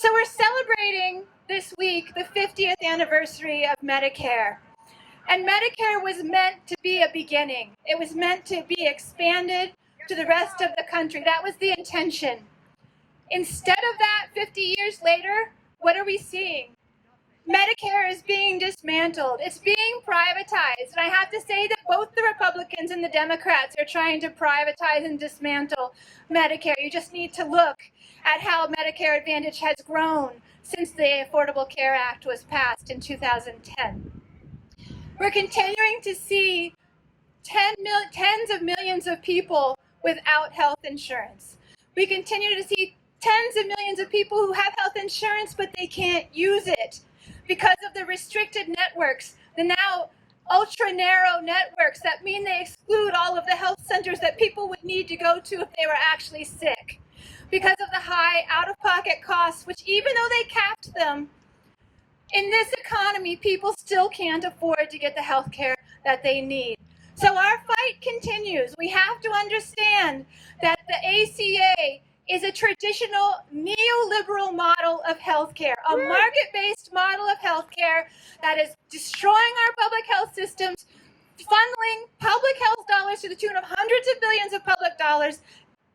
So we're celebrating this week the 50th anniversary of Medicare. And Medicare was meant to be a beginning. It was meant to be expanded to the rest of the country. That was the intention. Instead of that, 50 years later, what are we seeing? Medicare is being dismantled. It's being privatized. And I have to say that both the Republicans and the Democrats are trying to privatize and dismantle Medicare. You just need to look at how Medicare Advantage has grown since the Affordable Care Act was passed in 2010. We're continuing to see tens of millions of people without health insurance. We continue to see tens of millions of people who have health insurance, but they can't use it because of the restricted networks, the now ultra-narrow networks that mean they exclude all of the health centers that people would need to go to if they were actually sick. Because of the high out-of-pocket costs, which even though they capped them, in this economy, people still can't afford to get the health care that they need. So our fight continues. We have to understand that the ACA is a traditional neoliberal model of healthcare, a market-based model of healthcare that is destroying our public health systems, funneling public health dollars to the tune of hundreds of billions of public dollars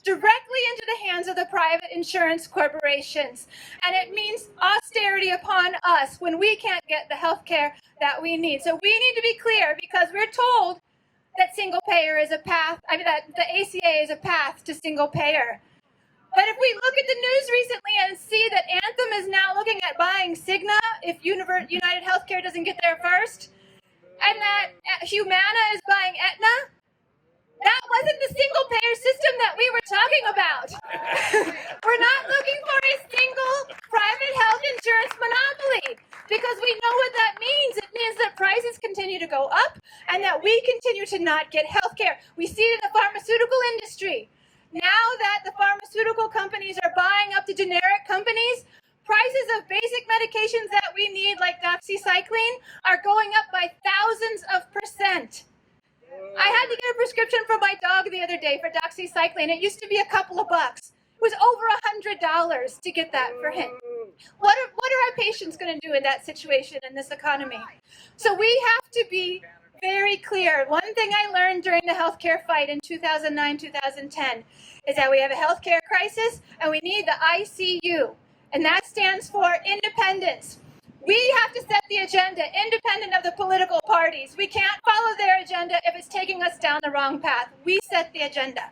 directly into the hands of the private insurance corporations. And it means austerity upon us when we can't get the healthcare that we need. So we need to be clear, because we're told that single payer is a path, that the ACA is a path to single payer. But if we look at the news recently and see that Anthem is now looking at buying Cigna if United Healthcare doesn't get there first, and that Humana is buying Aetna, that wasn't the single payer system that we were talking about. We're not looking for a single private health insurance monopoly, because we know what that means. It means that prices continue to go up and that we continue to not get health care. We see it in the pharmaceutical industry. Now that the pharmaceutical companies are buying up the generic companies, prices of basic medications that we need, like doxycycline, are going up by thousands of %. I had to get a prescription for my dog the other day for doxycycline. It used to be a couple of bucks. It was over $100 to get that for him. What are our patients going to do in that situation in this economy? So we have to be very clear. One thing I learned during the healthcare fight in 2009, 2010 is that we have a healthcare crisis and we need the ICU. And that stands for independence. We have to set the agenda independent of the political parties. We can't follow their agenda if it's taking us down the wrong path. We set the agenda.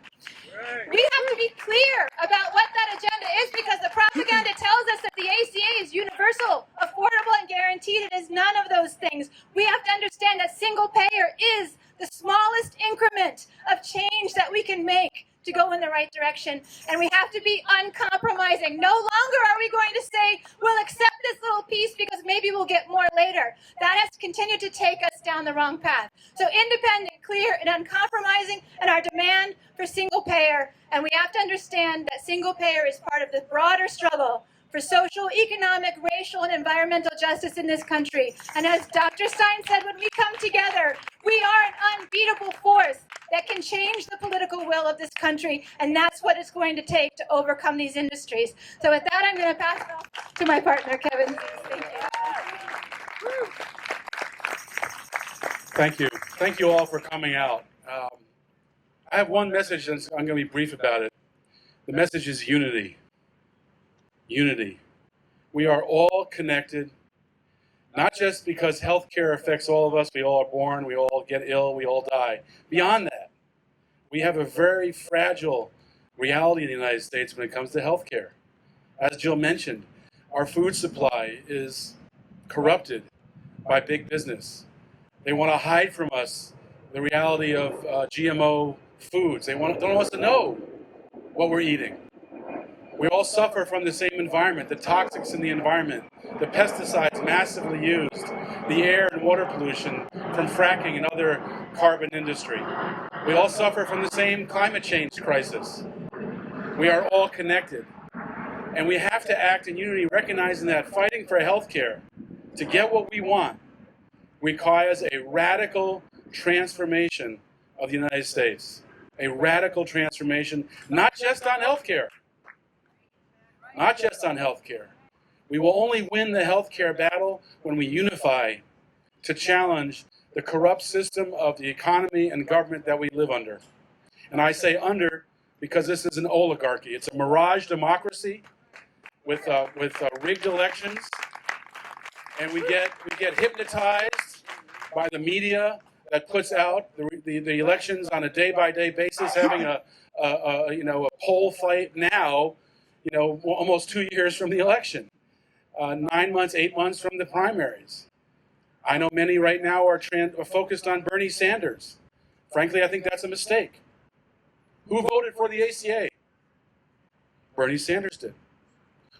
Right. We have to be clear about what that agenda is, because the propaganda tells us that the ACA is universal, affordable, and guaranteed. It is none of those things. We have to understand that single payer is the smallest increment of change that we can make to go in the right direction. And we have to be uncompromising. No longer are we going to say, we'll accept this little piece because maybe we'll get more later. That has continued to take us down the wrong path. So independent, clear, and uncompromising, and our demand for single payer. And we have to understand that single payer is part of the broader struggle for social, economic, racial, and environmental justice in this country. And as Dr. Stein said, when we come together, we are an unbeatable force that can change the political will of this country, and that's what it's going to take to overcome these industries. So with that, I'm going to pass it off to my partner, Kevin. Thank you. Thank you all for coming out. I have one message, and I'm going to be brief about it. The message is unity. Unity. We are all connected, not just because healthcare affects all of us. We all are born, we all get ill, we all die. Beyond that, we have a very fragile reality in the United States when it comes to healthcare. As Jill mentioned, our food supply is corrupted by big business. They want to hide from us the reality of GMO foods. They don't want us to know what we're eating. We all suffer from the same environment, the toxics in the environment, the pesticides massively used, the air and water pollution from fracking and other carbon industry. We all suffer from the same climate change crisis. We are all connected. And we have to act in unity, recognizing that fighting for health care to get what we want requires a radical transformation of the United States. A radical transformation, not just on health care. Not just on healthcare, We will only win the healthcare battle when we unify to challenge the corrupt system of the economy and government that we live under. And I say under because this is an oligarchy. It's a mirage democracy with rigged elections, and we get hypnotized by the media that puts out the elections on a day-by-day basis, having a poll fight now, almost 2 years from the election, 9 months, 8 months from the primaries. I know many right now are focused on Bernie Sanders. Frankly, I think that's a mistake. Who voted for the ACA? Bernie Sanders did.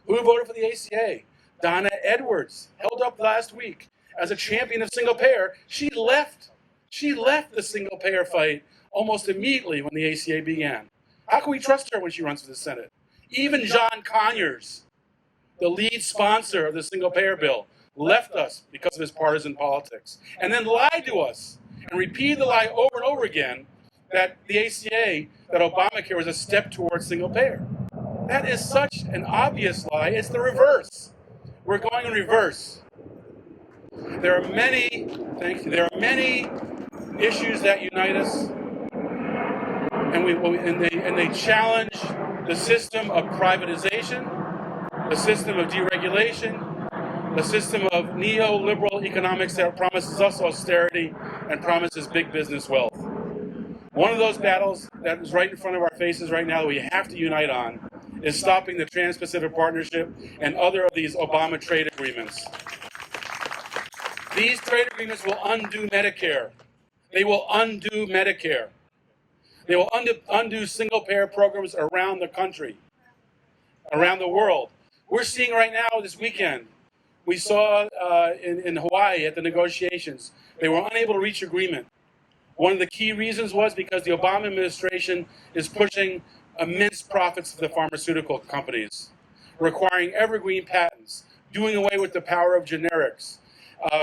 Who voted for the ACA? Donna Edwards, held up last week as a champion of single payer. She left the single payer fight almost immediately when the ACA began. How can we trust her when she runs for the Senate? Even John Conyers, the lead sponsor of the single payer bill, left us because of his partisan politics, and then lied to us and repeated the lie over and over again that the ACA, that Obamacare was a step towards single payer. That is such an obvious lie. It's the reverse. We're going in reverse. There are many issues that unite us, and they challenge the system of privatization, the system of deregulation, the system of neoliberal economics that promises us austerity and promises big business wealth. One of those battles that is right in front of our faces right now that we have to unite on is stopping the Trans-Pacific Partnership and other of these Obama trade agreements. These trade agreements will undo Medicare. They will undo Medicare. They will undo single-payer programs around the country, around the world. We're seeing right now this weekend, we saw in Hawaii at the negotiations, they were unable to reach agreement. One of the key reasons was because the Obama administration is pushing immense profits to the pharmaceutical companies, requiring evergreen patents, doing away with the power of generics,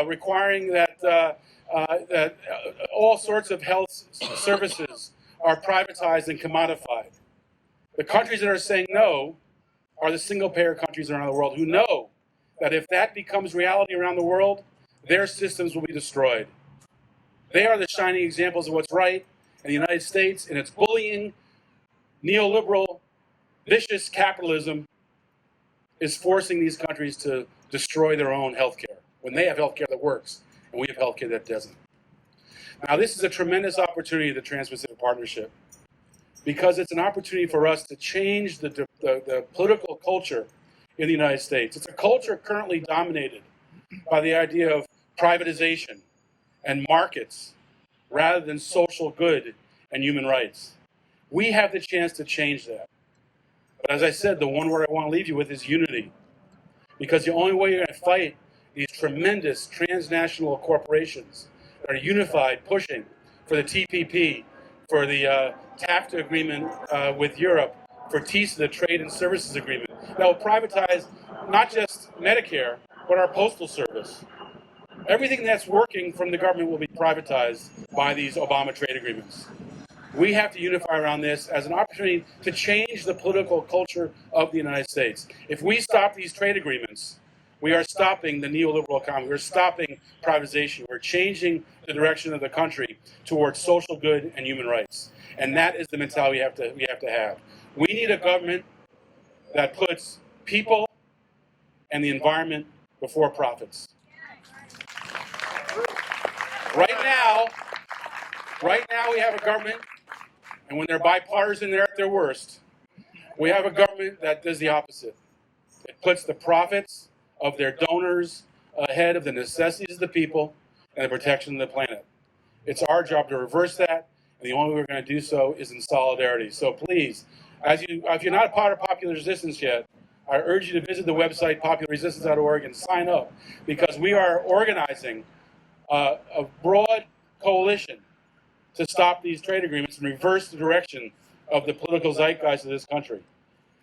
requiring that all sorts of health services are privatized and commodified. The countries that are saying no are the single-payer countries around the world who know that if that becomes reality around the world, their systems will be destroyed. They are the shining examples of what's right in the United States, and its bullying, neoliberal, vicious capitalism is forcing these countries to destroy their own healthcare when they have healthcare that works and we have healthcare that doesn't. Now, this is a tremendous opportunity, the Trans-Pacific Partnership, because it's an opportunity for us to change the political culture in the United States. It's a culture currently dominated by the idea of privatization and markets rather than social good and human rights. We have the chance to change that. But as I said, the one word I want to leave you with is unity. Because the only way you're going to fight these tremendous transnational corporations that are unified, pushing for the TPP, for the TAFTA agreement with Europe, for TISA, the Trade and Services Agreement, that will privatize not just Medicare, but our postal service. Everything that's working from the government will be privatized by these Obama trade agreements. We have to unify around this as an opportunity to change the political culture of the United States. If we stop these trade agreements, we are stopping the neoliberal economy. We're stopping privatization. We're changing the direction of the country towards social good and human rights. And that is the mentality we have to have. We need a government that puts people and the environment before profits. Right now we have a government, and when they're bipartisan, they're at their worst. We have a government that does the opposite. It puts the profits of their donors ahead of the necessities of the people and the protection of the planet. It's our job to reverse that, and the only way we're going to do so is in solidarity. So please, if you're not a part of Popular Resistance yet, I urge you to visit the website popularresistance.org and sign up, because we are organizing a broad coalition to stop these trade agreements and reverse the direction of the political zeitgeist of this country.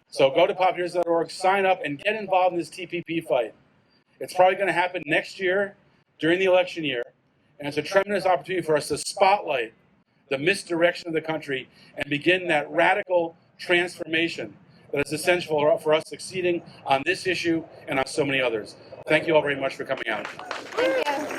So go to popularresistance.org, sign up, and get involved in this TPP fight. It's probably going to happen next year during the election year, and it's a tremendous opportunity for us to spotlight the misdirection of the country and begin that radical transformation that is essential for us succeeding on this issue and on so many others. Thank you all very much for coming out. Thank you.